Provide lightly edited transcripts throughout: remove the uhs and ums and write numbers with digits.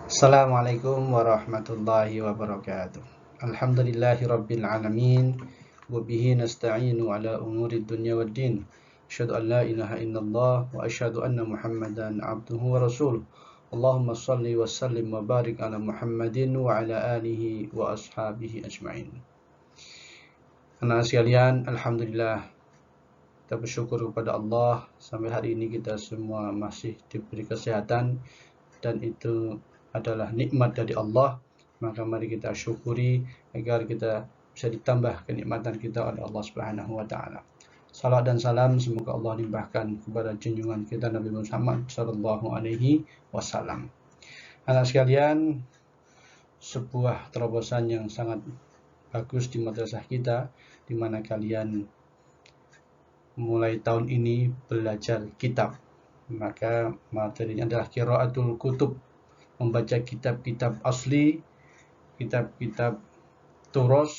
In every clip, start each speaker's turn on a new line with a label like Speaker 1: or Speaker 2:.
Speaker 1: Assalamualaikum warahmatullahi wabarakatuh. Alhamdulillahi rabbil alamin. Wa bihi nasta'inu ala umuri dunya waddin. Asyhadu an la ilaha illallah wa asyhadu anna Muhammadan abduhu wa rasuluh. Allahumma salli wa sallim wa barik ala Muhammadin wa ala alihi wa ashabihi ajma'in. Anak sekalian, alhamdulillah kita bersyukur kepada Allah sampai hari ini kita semua masih diberi kesehatan dan itu adalah nikmat dari Allah. Maka mari kita syukuri agar kita bisa ditambah kenikmatan kita oleh Allah Subhanahu wa taala. Salam dan salam semoga Allah limpahkan kepada junjungan kita Nabi Muhammad sallallahu alaihi wasallam. Anak sekalian, sebuah terobosan yang sangat bagus di madrasah kita, di mana kalian mulai tahun ini belajar kitab. Maka materinya adalah qiraatul kutub, membaca kitab-kitab asli, kitab-kitab turos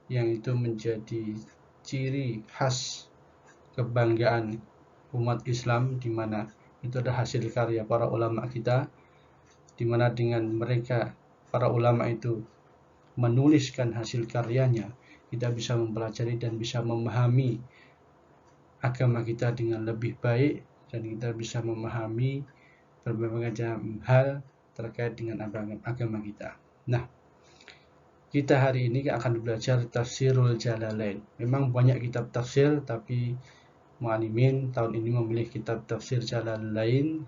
Speaker 1: yang itu menjadi ciri khas kebanggaan umat Islam, di mana itu adalah hasil karya para ulama kita, di mana dengan mereka para ulama itu menuliskan hasil karyanya, kita bisa mempelajari dan bisa memahami agama kita dengan lebih baik, dan kita bisa memahami berbagai macam hal terkait dengan agama kita. Nah, kita hari ini akan belajar tafsirul Jalalain. Memang banyak kitab tafsir, tapi mu'alimin tahun ini memilih kitab tafsir Jalalain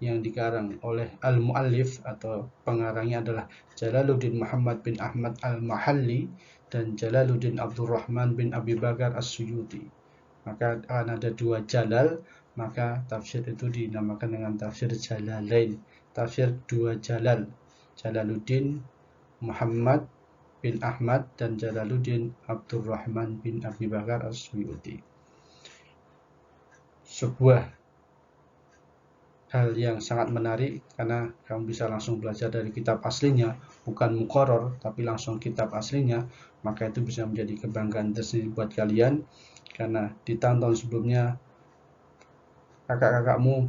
Speaker 1: yang dikarang oleh al-muallif atau pengarangnya adalah Jalaluddin Muhammad bin Ahmad al-Mahalli dan Jalaluddin Abdurrahman bin Abi Bakar as-Suyuti. Maka akan ada dua jalal, maka tafsir itu dinamakan dengan tafsir Jalalain, tafsir dua jalal, Jalaluddin Muhammad bin Ahmad dan Jalaluddin Abdurrahman bin Abi Bakar as-Suyuti. Sebuah hal yang sangat menarik karena kamu bisa langsung belajar dari kitab aslinya, bukan muqarrar tapi langsung kitab aslinya. Maka itu bisa menjadi kebanggaan tersendiri buat kalian, karena di tahun-tahun sebelumnya kakak-kakakmu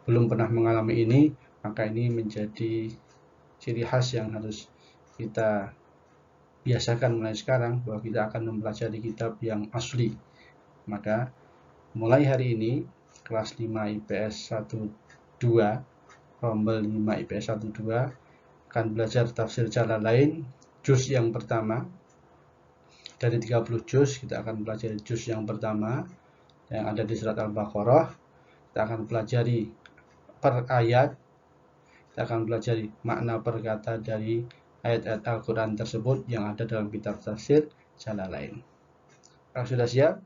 Speaker 1: belum pernah mengalami ini. Maka ini menjadi ciri khas yang harus kita biasakan mulai sekarang, bahwa kita akan mempelajari kitab yang asli. Maka mulai hari ini kelas 5 IPS 12, rombel 5 IPS 12 akan belajar tafsir Jalalain juz yang pertama. Dari 30 juz kita akan pelajari juz yang pertama yang ada di surat Al-Baqarah. Kita akan pelajari per ayat, kita akan pelajari makna per kata dari ayat-ayat Al-Quran tersebut yang ada dalam kitab tafsir Jalalain. Kalau sudah siap,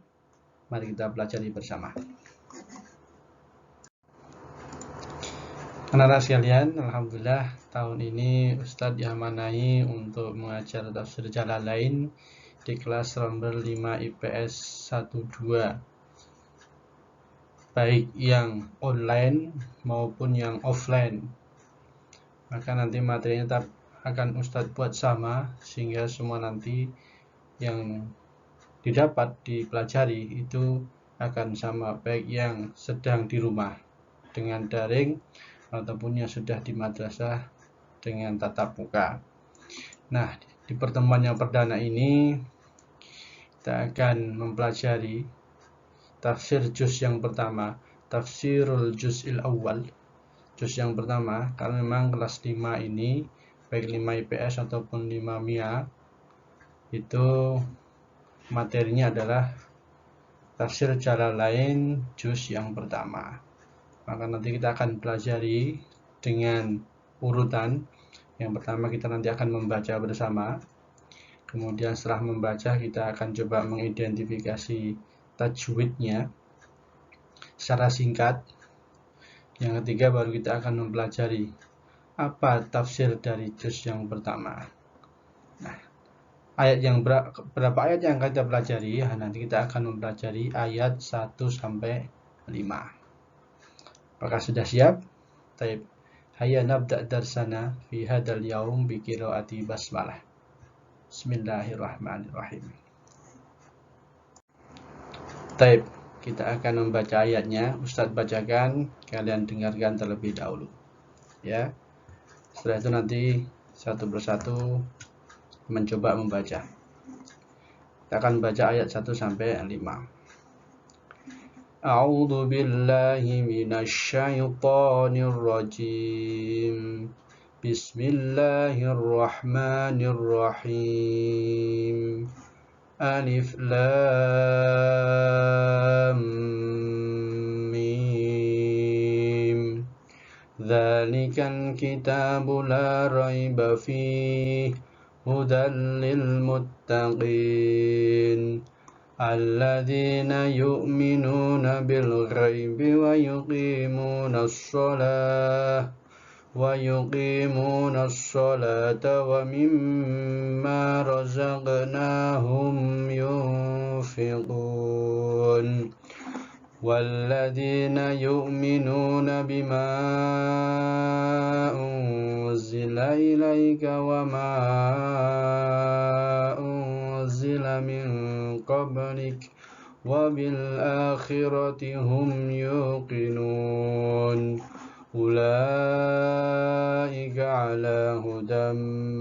Speaker 1: mari kita pelajari bersama. Anak-anak sekalian, alhamdulillah tahun ini Ustadz diamanai untuk mengajar tafsir Jalalain di kelas rombel 5 IPS 12, baik yang online maupun yang offline. Maka nanti materinya tetap akan Ustadz buat sama, sehingga semua nanti yang didapat dipelajari itu akan sama, baik yang sedang di rumah dengan daring ataupun yang sudah di madrasah dengan tatap muka. Nah, di pertemuan yang perdana ini kita akan mempelajari tafsir juz yang pertama, tafsirul juz'il awal, juz yang pertama, karena memang kelas 5 ini baik 5 IPS ataupun 5 MIA itu materinya adalah tafsir Jalalain juz yang pertama. Maka nanti kita akan pelajari dengan urutan. Yang pertama kita nanti akan membaca bersama. Kemudian setelah membaca kita akan coba mengidentifikasi tajwidnya secara singkat. Yang ketiga baru kita akan mempelajari apa tafsir dari juz yang pertama. Nah, ayat yang berapa ayat yang kita pelajari? Nanti kita akan mempelajari ayat 1 sampai 5. Apakah sudah siap? Taib. Hayya nabda' darsana fi hadzal yaum bi qiraati basmalah. Bismillahirrahmanirrahim. Taib. Kita akan membaca ayatnya. Ustadz bacakan, kalian dengarkan terlebih dahulu. Ya. Setelah itu nanti satu persatu mencoba membaca. Kita akan baca ayat 1 sampai 5. A'udzu billahi minasyaitonir rajim. Bismillahirrahmanirrahim. Alif Lam Mim. Dzalikal kitabu la raiba fihi hudan lil muttaqin alladzina yu'minuna bil ghaibi wa yuqimuna as-salata wa mimma razaqnahum yunfiqun والذين يؤمنون بما أنزل إليك وما أنزل من قبلك وبالآخرة هم يوقنون أولئك على هدى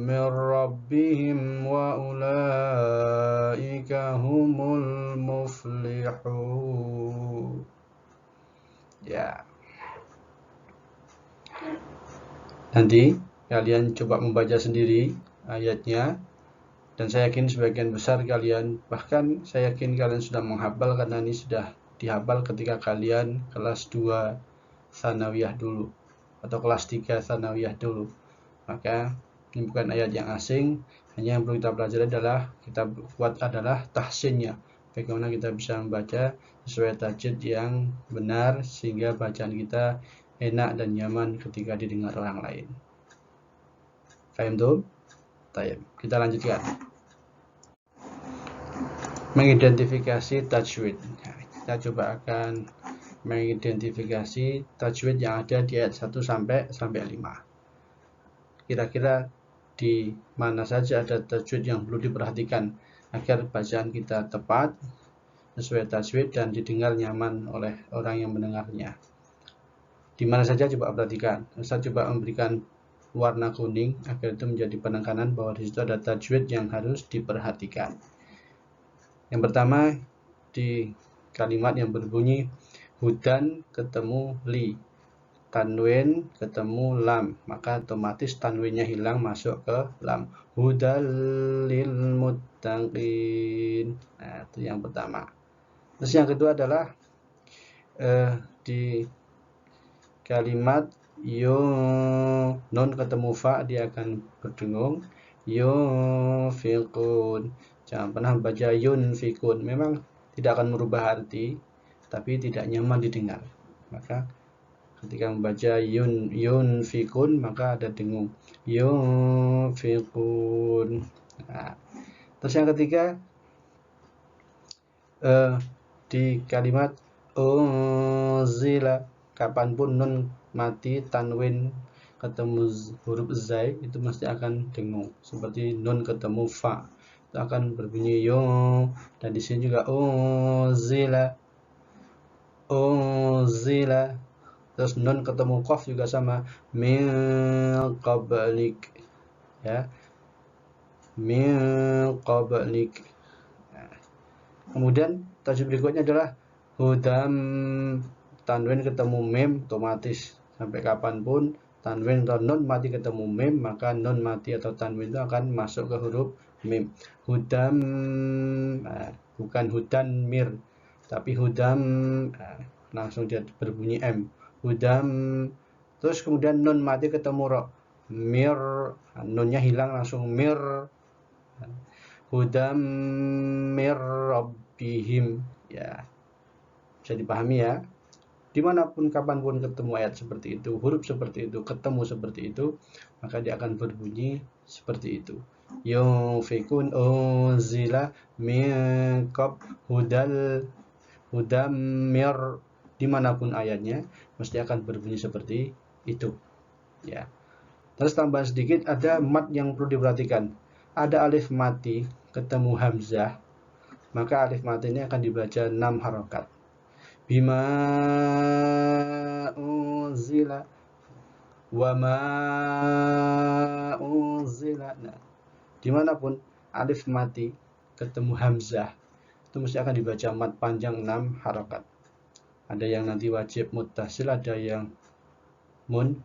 Speaker 1: من ربهم وأولئك هم المفلحون. Ya. Nanti kalian coba membaca sendiri ayatnya, dan saya yakin sebagian besar kalian, bahkan saya yakin kalian sudah menghafal karena ini sudah dihafal ketika kalian kelas 2 tsanawiyah dulu atau kelas 3 tsanawiyah dulu. Maka ini bukan ayat yang asing, hanya yang perlu kita pelajari adalah kita buat adalah tahsinnya. Bagaimana kita bisa membaca sesuai tajwid yang benar sehingga bacaan kita enak dan nyaman ketika didengar orang lain. Paham tuh? Baik, kita lanjutkan. Mengidentifikasi tajwid. Nah, kita coba akan mengidentifikasi tajwid yang ada di ayat 1 sampai 5. Kira-kira di mana saja ada tajwid yang perlu diperhatikan agar bacaan kita tepat, sesuai tajwid dan didengar nyaman oleh orang yang mendengarnya. Di mana saja coba perhatikan. Saya coba memberikan warna kuning agar itu menjadi penekanan bahwa di situ ada tajwid yang harus diperhatikan. Yang pertama di kalimat yang berbunyi hudan ketemu li, tanwin ketemu lam, maka otomatis tanwinnya hilang masuk ke lam. Hudal lil muttaqin. Nah, itu yang pertama. Terus yang kedua adalah di kalimat nun ketemu fa dia akan berdengung. Yunfiqun. Jangan pernah baca yunfiqun. Memang tidak akan merubah arti, tapi tidak nyaman didengar. Maka ketika membaca yunfiqun maka ada dengung. Yunfiqun. Nah, terus yang ketiga di kalimat unzila, kapanpun nun mati tanwin ketemu huruf zai itu mesti akan dengung. Seperti nun ketemu fa itu akan berbunyi yo, dan di sini juga unzila. Terus nun ketemu qaf juga sama, min qablik, ya, min qablik. Nah, kemudian tajwid berikutnya adalah hudam, tanwin ketemu mim otomatis sampai kapanpun tanwin atau nun mati ketemu mim maka nun mati atau tanwin itu akan masuk ke huruf mim. Hudam, bukan hudan mir tapi hudam, langsung dia berbunyi m. Hudam. Terus kemudian nun mati ketemu ro, mir, nunnya hilang langsung mir. Hudam mir rabbihim, ya, bisa dipahami ya. Dimanapun kapanpun ketemu ayat seperti itu, huruf seperti itu, ketemu seperti itu, maka dia akan berbunyi seperti itu. Yunfiqun unzila min qab hudam mir, dimanapun ayatnya mesti akan berbunyi seperti itu, ya. Terus tambahan sedikit, ada mat yang perlu diperhatikan. Ada alif mati ketemu hamzah, maka alif mati ini akan dibaca 6 harokat. Bima unzila wa ma unzila. Nah, dimanapun alif mati ketemu hamzah itu mesti akan dibaca mad panjang 6 harokat. Ada yang nanti wajib muttasil, ada yang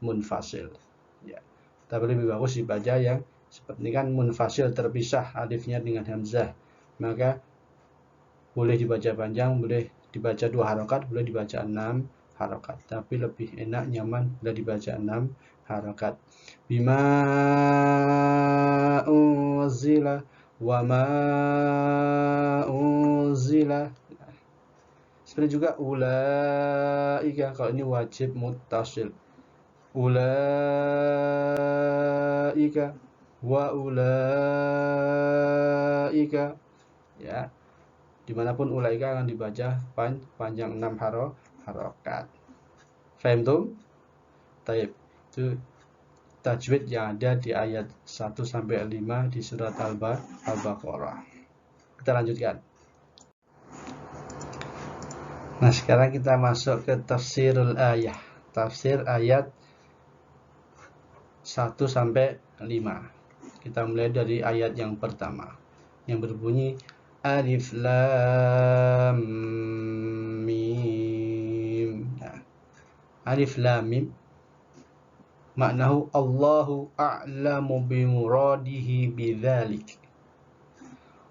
Speaker 1: munfasil. Ya. Tapi lebih bagus dibaca yang seperti ini kan munfasil, terpisah alifnya dengan hamzah. Maka boleh dibaca panjang, boleh dibaca 2 harokat, boleh dibaca 6 harokat. Tapi lebih enak, nyaman bila dibaca 6 harokat. Bima unzila wa ma unzila. Seperti juga ulaika, kalau ini wajib muttasil. Ulaika wa ulaika. Ya. Dimanapun ulaika akan dibaca panjang 6 harokat. Faham tuh? Taib. Itu tajwid yang ada di ayat 1 sampai 5 di surat Al-Baqarah. Kita lanjutkan. Nah, sekarang kita masuk ke tafsirul ayah. Tafsir ayat 1 sampai 5. Kita mulai dari ayat yang pertama yang berbunyi Alif Lam Mim. Nah, Alif Lam Mim maknahu Allahu a'lamu bimuradihi bidzalik.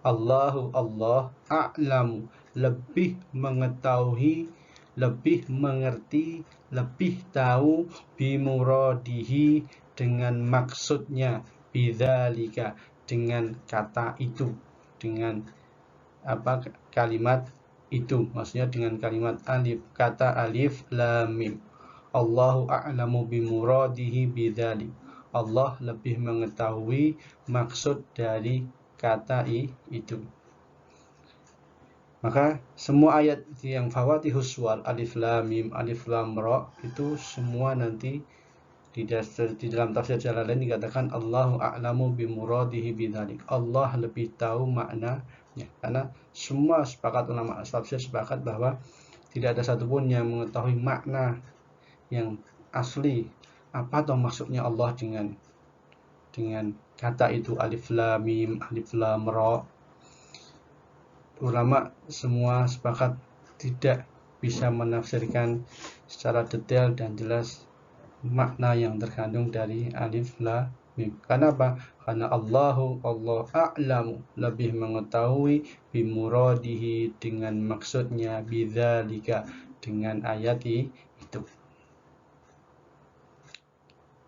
Speaker 1: Allah a'lamu, lebih mengetahui, lebih mengerti, lebih tahu bimuradihi, dengan maksudnya, bidzalika, dengan kata itu, dengan kalimat itu, maksudnya dengan kalimat alif, kata alif lam mim. Allahu a'lamu bimuradihi bidzalik. Allah lebih mengetahui maksud dari kata itu. Maka semua ayat yang fawatihus suwar, alif lam mim, alif lam ra, itu semua nanti di dalam tafsir Jalalain dikatakan Allahu a'lamu bimuradihi bidzalik. Allah lebih tahu maknanya. Karena semua sepakat, ulama tafsir sepakat bahwa tidak ada satupun yang mengetahui makna yang asli apa atau maksudnya Allah dengan kata itu alif lam mim, alif lam ra. Ulama semua sepakat tidak bisa menafsirkan secara detail dan jelas makna yang terkandung dari alif lam mim. Karena apa? Karena Allah a'lamu, lebih mengetahui bimuradihi, dengan maksudnya, bidzalika, dengan ayat itu.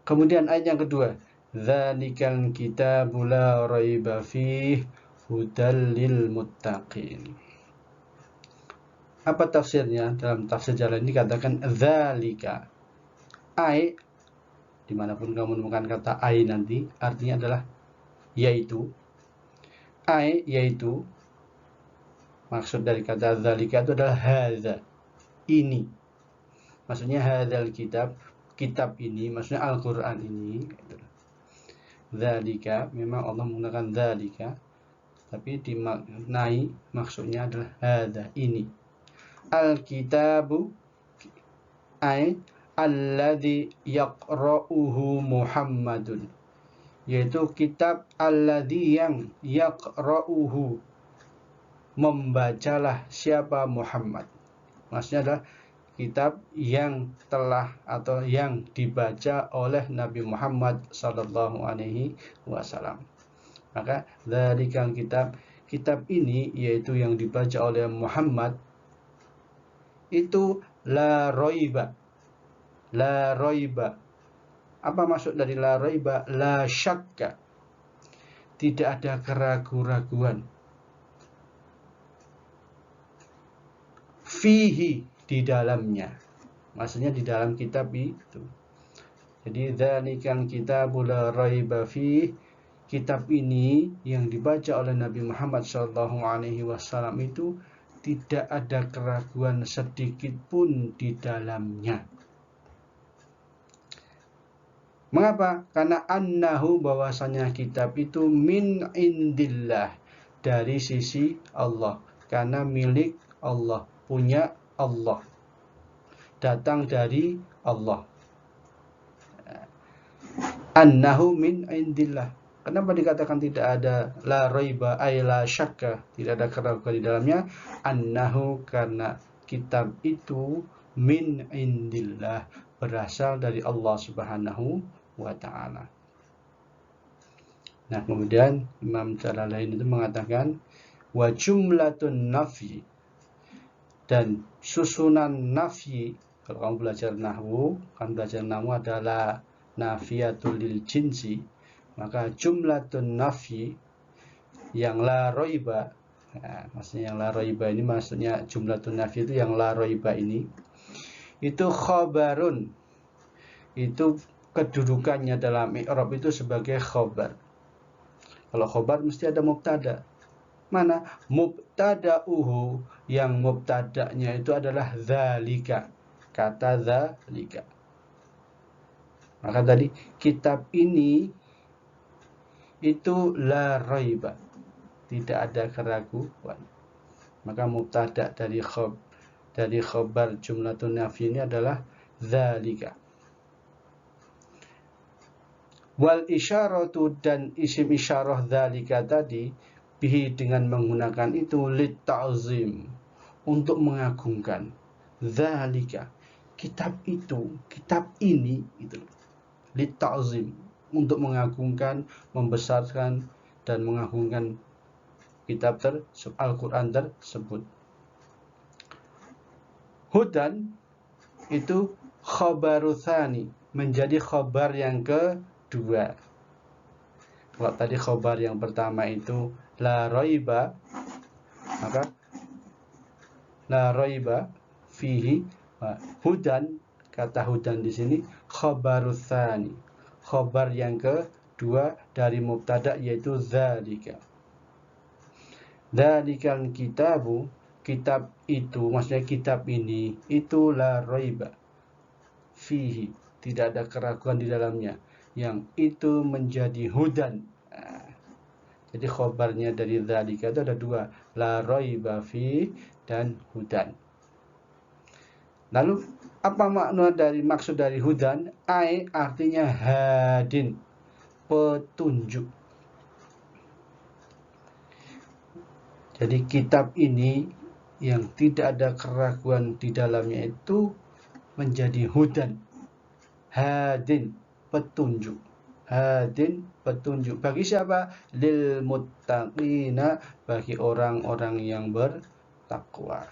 Speaker 1: Kemudian ayat yang kedua, dzalikal kitabu la raiba fihi hudal lil muttaqin. Apa tafsirnya? Dalam tafsir Jalalain dikatakan dzalika, ai, dimanapun kamu menemukan kata ai nanti artinya adalah yaitu. Ai yaitu, maksud dari kata dzalika itu adalah hadza, ini. Maksudnya hadzal kitab, kitab ini, maksudnya Al-Qur'an ini. Dzalika, memang Allah menggunakan dzalika, tapi dimaknai maksudnya adalah hadza, ini. Al-kitabu ay alladzi yaqra'uhu Muhammadun, yaitu kitab alladzi yang yaqra'uhu, membacalah siapa Muhammad. Maksudnya adalah kitab yang telah atau yang dibaca oleh Nabi Muhammad sallallahu alaihi wasallam. Maka dzalikal kitab ini, yaitu yang dibaca oleh Muhammad, itu la raiba. La raiba. Apa maksud dari la raiba? La syakka. Tidak ada keraguan-raguan. Fihi, di dalamnya. Maksudnya di dalam kitab itu. Jadi dzalikal kitabu la raiba fihi, kitab ini yang dibaca oleh Nabi Muhammad SAW itu tidak ada keraguan sedikit pun di dalamnya. Mengapa? Karena annahu, bahwasanya kitab itu min indillah, dari sisi Allah. Karena milik Allah, punya Allah, datang dari Allah. annahu min indillah. Kenapa dikatakan tidak ada la raiba ay la syakka, tidak ada keraguan di dalamnya? Annahu, karena kitab itu min indillah, berasal dari Allah Subhanahu wa taala. Nah, kemudian Imam Jalalain itu mengatakan wa jumlatun nafi, dan susunan nafi. Kalau kamu belajar nahwu, adalah nafiyatul lil jinsi, maka jumlatun nafi yang la roiba, nah, maksudnya yang la roiba ini, maksudnya jumlatun nafi itu yang la roiba ini, itu khobarun, itu kedudukannya dalam i'rab itu sebagai khobar. Kalau khobar mesti ada mubtada. Mana mubtada'uhu, yang mubtada'nya itu adalah dzalika, kata dzalika. Maka tadi kitab ini itu la raiba, tidak ada keraguan. Maka mubtada dari khobar jumlatun nafi ini adalah dzalika. Wal isyaratu, dan isim isyarah dzalika tadi, bihi, dengan menggunakan itu, lit ta'zim, untuk mengagungkan. Dzalika, kitab itu, kitab ini, itu lit ta'zim, untuk mengagungkan, membesarkan dan mengagungkan kitab Al-Qur'an tersebut. Hudan itu khabaru tsani, menjadi khabar yang kedua. Kalau tadi khabar yang pertama itu la raiba, maka la raiba fihi, hudan, kata hudan di sini khabaru tsani, khabar yang kedua dari mubtada, yaitu dzalika. Dzalikal kitabu, kitab itu, maksudnya kitab ini, itu la raiba fihi, tidak ada keraguan di dalamnya, yang itu menjadi hudan. Nah, jadi khobarnya dari dzalika itu ada dua, la raiba fi dan hudan. Lalu apa makna dari, maksud dari hudan? Ai, artinya hadin, petunjuk. Jadi kitab ini yang tidak ada keraguan di dalamnya itu menjadi hudan, hadin, petunjuk. Hadin, petunjuk. Bagi siapa? Lil muttaqina, bagi orang-orang yang bertakwa.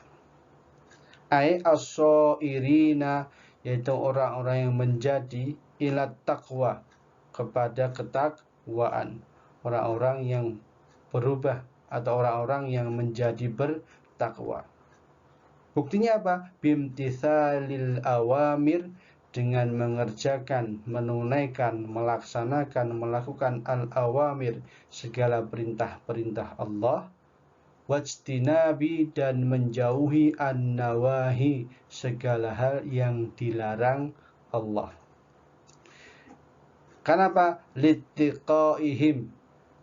Speaker 1: Ai as-shairina, yaitu orang-orang yang menjadi ila taqwa, kepada ketakwaan. Orang-orang yang berubah, atau orang-orang yang menjadi bertakwa. Buktinya apa? Bimtithalil awamir, dengan mengerjakan, menunaikan, melaksanakan, melakukan al-awamir, segala perintah-perintah Allah. Wajtinabi, dan menjauhi an-nawahi, segala hal yang dilarang Allah. Kenapa? Littiqaihim,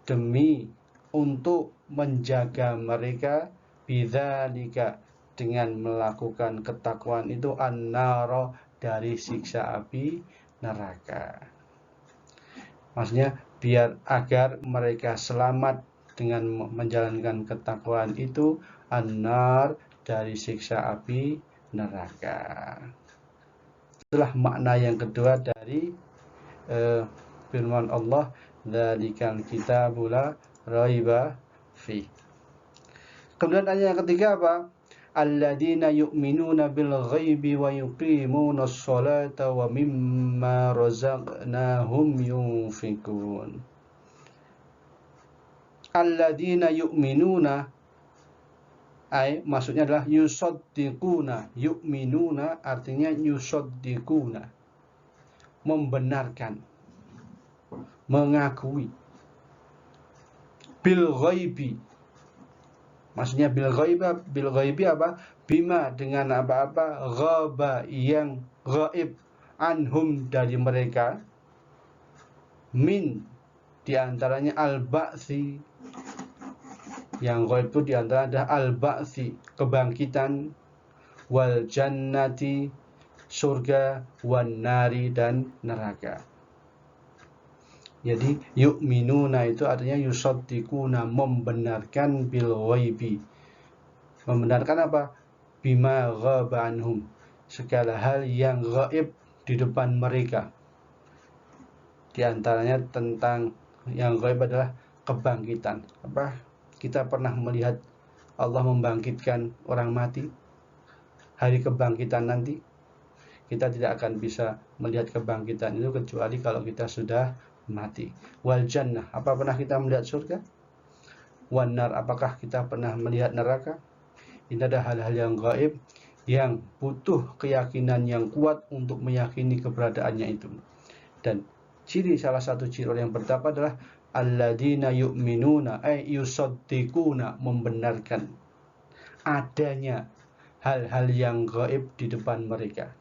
Speaker 1: demi untuk menjaga mereka, bidzalika, dengan melakukan ketakwaan itu, an-nara, dari siksa api neraka. Maksudnya biar agar mereka selamat dengan menjalankan ketakwaan itu, an-nar, dari siksa api neraka. Itulah makna yang kedua dari firman Allah, dzalikal kitabu la raiba fi. Kemudian ayat yang ketiga apa? Alladzina yu'minuna bil ghaibi wa yuqimuna sholata wa mimma razaqnahum yunfikun. Alladzina yu'minuna, maksudnya adalah yusaddiquna. Yu'minuna artinya yusaddiquna, membenarkan, mengakui. Bil ghaibi, maksudnya bil ghaibi apa? Bima, dengan apa-apa, ghaba, yang ghaib, anhum, dari mereka, min, diantaranya al-ba'si, yang ghaib itu diantara adalah al-ba'si, kebangkitan, wal jannati, surga, wan nari, dan neraka. Jadi yu'minuna itu artinya yusaddiquna, membenarkan bil ghaibi. Membenarkan apa? Bima ghaba anhum, segala hal yang gaib di depan mereka. Di antaranya tentang yang gaib adalah kebangkitan. Kita pernah melihat Allah membangkitkan orang mati? Hari kebangkitan nanti kita tidak akan bisa melihat kebangkitan itu kecuali kalau kita sudah mati. Wal jannah, apa pernah kita melihat surga? Wan nar, apakah kita pernah melihat neraka? Ini ada hal-hal yang gaib yang butuh keyakinan yang kuat untuk meyakini keberadaannya itu. Dan salah satu ciri orang yang bertakwa adalah alladzina yu'minuna ay yusaddiquna, membenarkan adanya hal-hal yang gaib di depan mereka.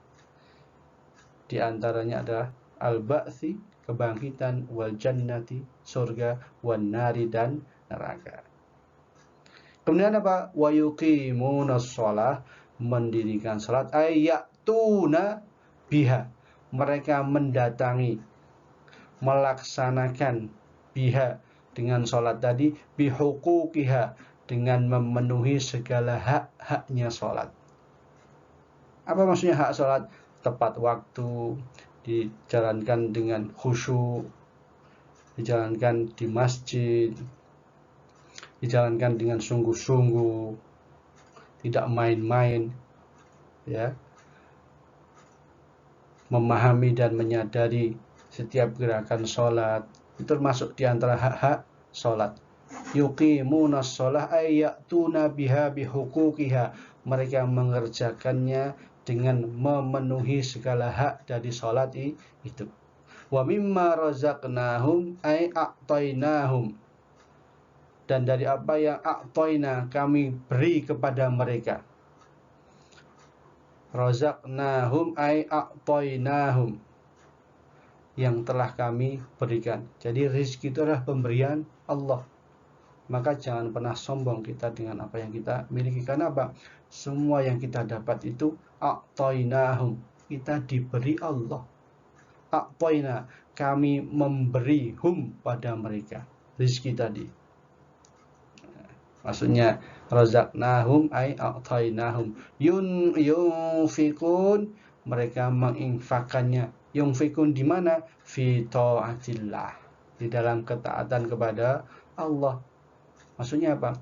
Speaker 1: Di antaranya adalah al-ba'tsi, kebangkitan, wal jannati, surga, wan nari, dan neraka. Kemudian apa? Wa yuqimunas shalah, mendirikan salat, ayatuna biha, mereka mendatangi, melaksanakan biha, dengan salat tadi, bihuquqiha, dengan memenuhi segala hak-haknya salat. Apa maksudnya hak salat? Tepat waktu, dijalankan dengan khusyuk, dijalankan di masjid, dijalankan dengan sungguh-sungguh, tidak main-main, ya. Memahami dan menyadari setiap gerakan sholat, itu termasuk di antara hak-hak sholat. Yuqimunas sholah ay ya'tuna biha bihuquqiha, mereka mengerjakannya dengan memenuhi segala hak dari sholat itu. Wa mimma razaqnahum ay a'tainahum, dan dari apa yang a'taina, kami beri kepada mereka. Razaqnahum ay a'tainahum, yang telah kami berikan. Jadi rezeki itu adalah pemberian Allah. Maka jangan pernah sombong kita dengan apa yang kita miliki. Karena apa? Semua yang kita dapat itu a'tainahum, kita diberi Allah. A'taina, kami memberi pada mereka rezeki tadi. Maksudnya razaqnahum ay a'tainahum. Yunfikun, mereka menginfakkannya. Yunfikun di mana? Fi ta'atillah, di dalam ketaatan kepada Allah. Maksudnya apa?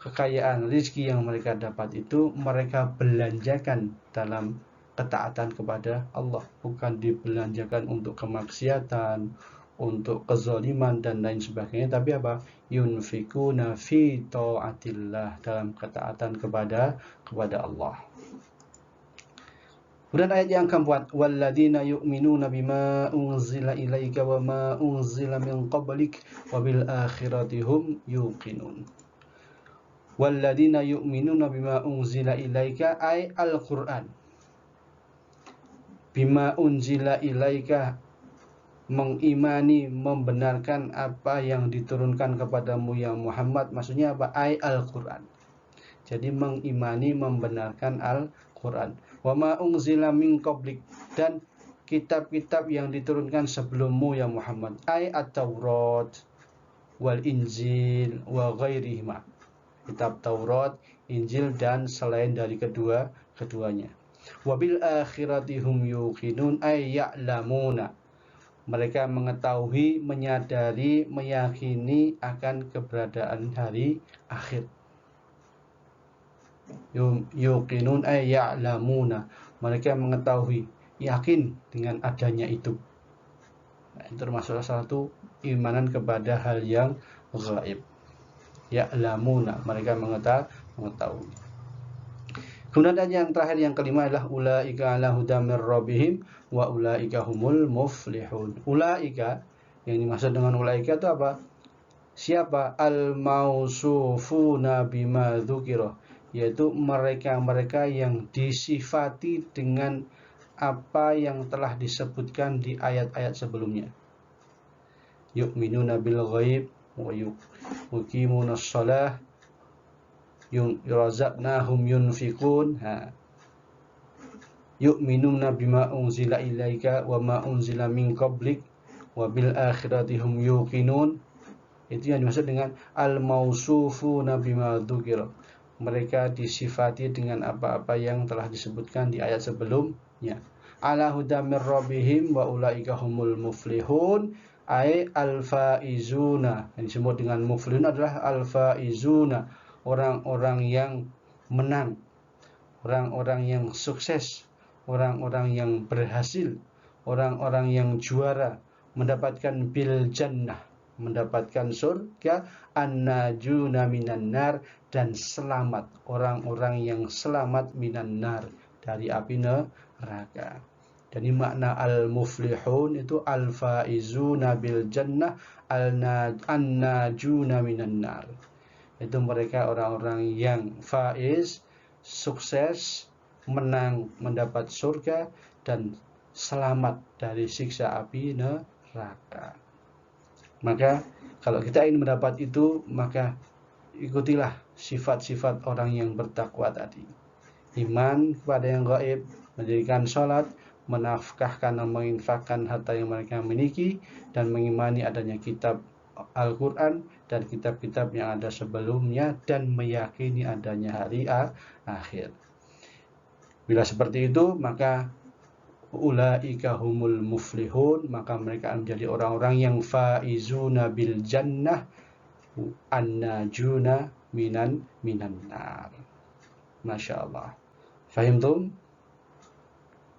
Speaker 1: Kekayaan rezeki yang mereka dapat itu mereka belanjakan dalam ketaatan kepada Allah, bukan dibelanjakan untuk kemaksiatan, untuk kezaliman dan lain sebagainya, tapi apa? Yunfikuna fi ta'atillah, dalam ketaatan kepada Allah. Kemudian ayat yang keempat, walladzina yu'minuna bima unzila ilaika wa ma unzila min qablik wa bil akhirati hum yuqinun. Walladzina yu'minuna bima unzila ilaika ay al-Qur'an. Bima unzila ilaika, mengimani, membenarkan apa yang diturunkan kepadamu ya Muhammad. Maksudnya apa? Ay al-Qur'an. Jadi mengimani, membenarkan Al-Qur'an. Wa ma unzila min qablik, dan kitab-kitab yang diturunkan sebelummu ya Muhammad. Ay at-Taurat wal Injil wa ghairihima, kitab Taurat, Injil, dan selain dari keduanya. Wa bil akhirati hum yuqinun ay ya'lamuna, mereka mengetahui, menyadari, meyakini akan keberadaan hari akhir. Yuqinun ay ya'lamuna, mereka mengetahui, yakin dengan adanya itu. Nah, itu termasuk salah satu imanan kepada hal yang gaib. Ya'lamuna, mereka mengetahui. Kemudian yang terakhir, yang kelima adalah ulaika ala hudam mir rabbihim wa ulaika humul muflihun. Ulaika, yang dimaksud dengan ulaika itu apa? Siapa? Al-mausufuna bima dzukira, yaitu mereka-mereka yang disifati dengan apa yang telah disebutkan di ayat-ayat sebelumnya. Yu'minuna bil ghaib wa yuqimunas shalah, razaqnahum yunfikun. Yu'minuna bima unzila ilaika wa ma unzila min qablik wa bil akhirati hum yuqinun. Itu yang dimaksud dengan al-mausufuna bima dzukira. Mereka disifati dengan apa-apa yang telah disebutkan di ayat sebelumnya. Ala hudam mir rabbihim wa ulaika humul muflihun, ay al-faizuna. Yang disebut dengan muflihun adalah al-faizuna, orang-orang yang menang, orang-orang yang sukses, orang-orang yang berhasil, orang-orang yang juara, mendapatkan bil jannah, mendapatkan surga, an-najuna minan nar, dan selamat, orang-orang yang selamat minan nar, dari api neraka. Jadi makna al-muflihun itu al-faizuna bil jannah, an-najuna minan nar. Itu mereka orang-orang yang faiz, sukses, menang, mendapat surga, dan selamat dari siksa api neraka. Maka kalau kita ingin mendapat itu, maka ikutilah sifat-sifat orang yang bertakwa tadi. Iman kepada yang gaib, mendirikan sholat, menafkahkan dan menginfakkan harta yang mereka miliki, dan mengimani adanya kitab Al-Quran dan kitab-kitab yang ada sebelumnya, dan meyakini adanya hari akhir. Bila seperti itu, maka ulaika humul muflihun, maka mereka akan menjadi orang-orang yang faizuna bil jannah, an-najuna minan nar. Masya Allah. Fahimtum?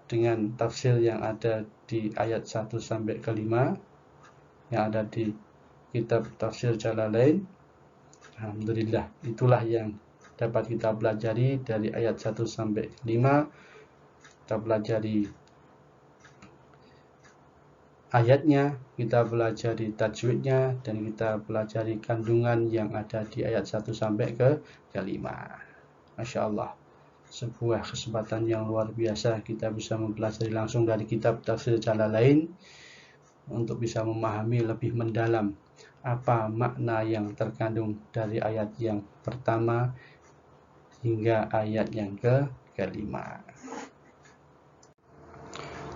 Speaker 1: Dengan tafsir yang ada di ayat 1 sampai ke 5 yang ada di kitab tafsir Jalalain. Alhamdulillah, itulah yang dapat kita pelajari dari ayat 1 sampai 5. Kita pelajari ayatnya, kita pelajari tajwidnya, dan kita pelajari kandungan yang ada di ayat 1 sampai ke 5. Masya Allah, sebuah kesempatan yang luar biasa kita bisa mempelajari langsung dari kitab tafsir Jalalain untuk bisa memahami lebih mendalam apa makna yang terkandung dari ayat yang pertama hingga ayat yang ke-5.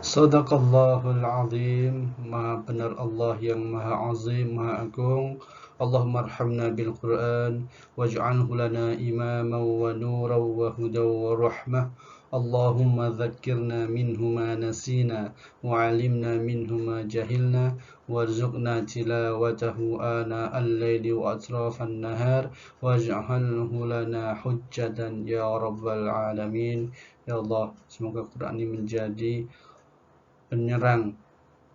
Speaker 1: Sadaqallahul azim. Maha benar Allah yang maha azim, maha agung. Allahumma arhamna bil Qur'an waj'alhu lana imaman wa nuran wa hudan wa rahmah. Allahumma dhakkirna minhu ma nasina wa 'allimna minhu ma jahilna warzuqna tilawatahu ana al-laili wa atrafan nahar waj'alhu lana hujjatan ya rabbal alamin. Ya Allah, semoga Quran ini menjadi penyerang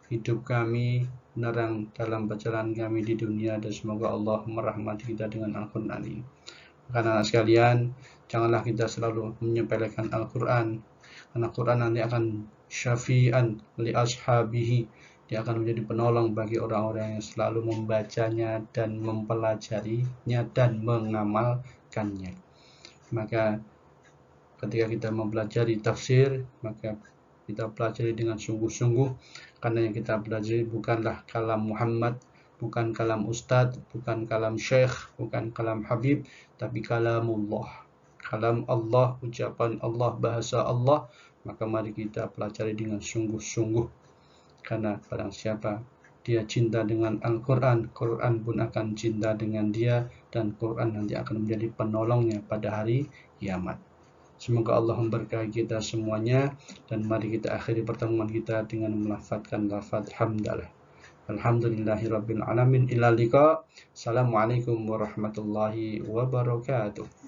Speaker 1: hidup kami, penerang dalam perjalanan kami di dunia, dan semoga Allah merahmati kita dengan Al-Quran ini. Karena anak sekalian, janganlah kita selalu menyepelekan Al-Quran, karena Quran nanti akan syafi'an li ashabihi, dia akan menjadi penolong bagi orang-orang yang selalu membacanya dan mempelajarinya dan mengamalkannya. Maka ketika kita mempelajari tafsir, maka kita pelajari dengan sungguh-sungguh, karena yang kita pelajari bukanlah kalam Muhammad, bukan kalam Ustadz, bukan kalam Syekh, bukan kalam Habib, tapi kalamullah, kalam Allah, ucapan Allah, bahasa Allah. Maka mari kita pelajari dengan sungguh-sungguh, karena barang siapa dia cinta dengan Al-Quran, Quran pun akan cinta dengan dia, dan Quran nanti akan menjadi penolongnya pada hari kiamat. Semoga Allah memberkahi kita semuanya, dan mari kita akhiri pertemuan kita dengan melafadzkan lafaz hamdalah. Alhamdulillahirabbil alamin. Ila liqa. Assalamualaikum warahmatullahi wabarakatuh.